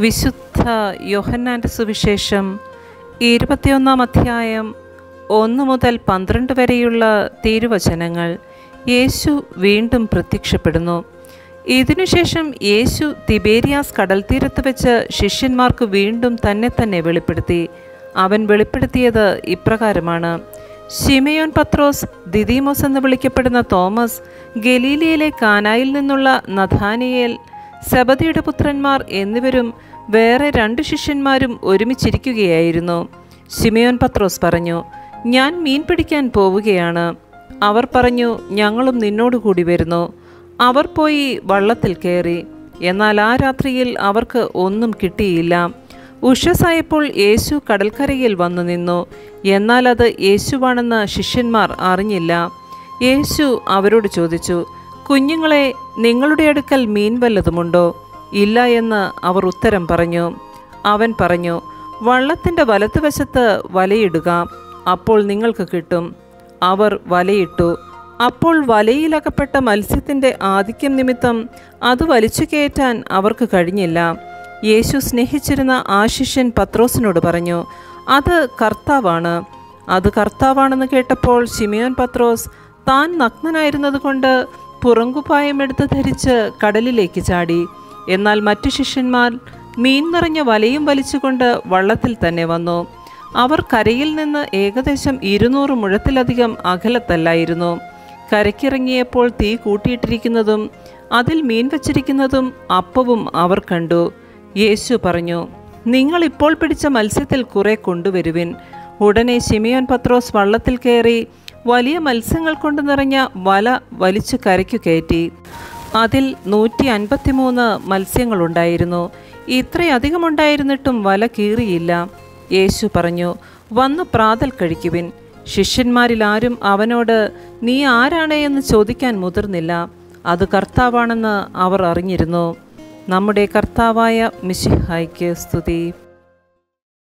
വിശുദ്ധ യോഹന്നാൻ്റെ സുവിശേഷം 21-ാം അധ്യായം 1 മുതൽ 12 വരെയുള്ള തിരുവചനങ്ങൾ. യേശു വീണ്ടും പ്രത്യക്ഷപ്പെടുന്നു. ഇതിനുശേഷം യേശു തിബേരിയാസ് കടൽത്തീരത്ത് വെച്ച് ശിഷ്യന്മാർക്ക് വീണ്ടും തന്നെ വെളിപ്പെടുത്തി. അവൻ വെളിപ്പെടുത്തിയത് ഇപ്രകാരമാണ്: ശിമയോൻ പത്രോസ്, ദിദീമോസ് എന്ന് വിളിക്കപ്പെടുന്ന തോമസ്, ഗലീലയിലെ കാനായിൽ നിന്നുള്ള നഥാനിയേൽ, സെബദിയുടെ പുത്രന്മാർ എന്നിവരും വേറെ 2 ശിഷ്യന്മാരും ഒരുമിച്ചിരിക്കുകയായിരുന്നു. ശിമയോൻ പത്രോസ് പറഞ്ഞു, ഞാൻ മീൻ പിടിക്കാൻ പോവുകയാണ്. അവർ പറഞ്ഞു, ഞങ്ങളും നിന്നോടുകൂടി വരുന്നു. അവർ പോയി വള്ളത്തിൽ കയറി. എന്നാൽ ആ രാത്രിയിൽ അവർക്ക് ഒന്നും കിട്ടിയില്ല. ഉഷസായപ്പോൾ യേശു കടൽക്കരയിൽ വന്നു നിന്നു. എന്നാൽ അത് യേശുവാണെന്ന് ശിഷ്യന്മാർ അറിഞ്ഞില്ല. യേശു അവരോട് ചോദിച്ചു, കുഞ്ഞുങ്ങളെ, നിങ്ങളുടെ അടുക്കൽ മീൻ വല്ലതുമുണ്ടോ? ഇല്ല എന്ന് അവർ ഉത്തരം പറഞ്ഞു. അവൻ പറഞ്ഞു, വള്ളത്തിൻ്റെ വലത്തുവശത്ത് വലയിടുക, അപ്പോൾ നിങ്ങൾക്ക് കിട്ടും. അവർ വലയിട്ടു. അപ്പോൾ വലയിലകപ്പെട്ട മത്സ്യത്തിൻ്റെ ആധിക്യം നിമിത്തം അത് വലിച്ചു കയറ്റാൻ അവർക്ക് കഴിഞ്ഞില്ല. യേശു സ്നേഹിച്ചിരുന്ന ആ ശിഷ്യൻ പത്രോസിനോട് പറഞ്ഞു, അത് കർത്താവാണ്. അത് കർത്താവാണെന്ന് കേട്ടപ്പോൾ ശിമയോൻ പത്രോസ് താൻ നഗ്നനായിരുന്നത് കൊണ്ട് പുറങ്കുപായം എടുത്ത് ധരിച്ച് കടലിലേക്ക് ചാടി. എന്നാൽ മറ്റു ശിഷ്യന്മാർ മീൻ നിറഞ്ഞ വലയും വലിച്ചുകൊണ്ട് വള്ളത്തിൽ തന്നെ വന്നു. അവർ കരയിൽ നിന്ന് ഏകദേശം 200 മുഴത്തിലധികം അകലത്തല്ലായിരുന്നു. കരയ്ക്കിറങ്ങിയപ്പോൾ തീ കൂട്ടിയിട്ടിരിക്കുന്നതും അതിൽ മീൻ വച്ചിരിക്കുന്നതും അപ്പവും അവർ കണ്ടു. യേശു പറഞ്ഞു, നിങ്ങൾ ഇപ്പോൾ പിടിച്ച മത്സ്യത്തിൽ കുറെ കൊണ്ടുവരുവിൻ. ഉടനെ ശിമയോൻ പത്രോസ് വള്ളത്തിൽ കയറി വലിയ മത്സ്യങ്ങൾ കൊണ്ട് നിറഞ്ഞ വല വലിച്ചു കരയ്ക്കു കയറ്റി. അതിൽ 153 മത്സ്യങ്ങളുണ്ടായിരുന്നു. ഇത്രയധികമുണ്ടായിരുന്നിട്ടും വല കീറിയില്ല. യേശു പറഞ്ഞു, വന്ന് പ്രാതൽ കഴിക്കുവിൻ. ശിഷ്യന്മാരിൽ ആരും അവനോട് നീ ആരാണ് എന്ന് ചോദിക്കാൻ മുതിർന്നില്ല. അത് കർത്താവാണെന്ന് അവർ അറിഞ്ഞിരുന്നു. നമ്മുടെ കർത്താവായ മിശിഹായ്ക്ക് സ്തുതി.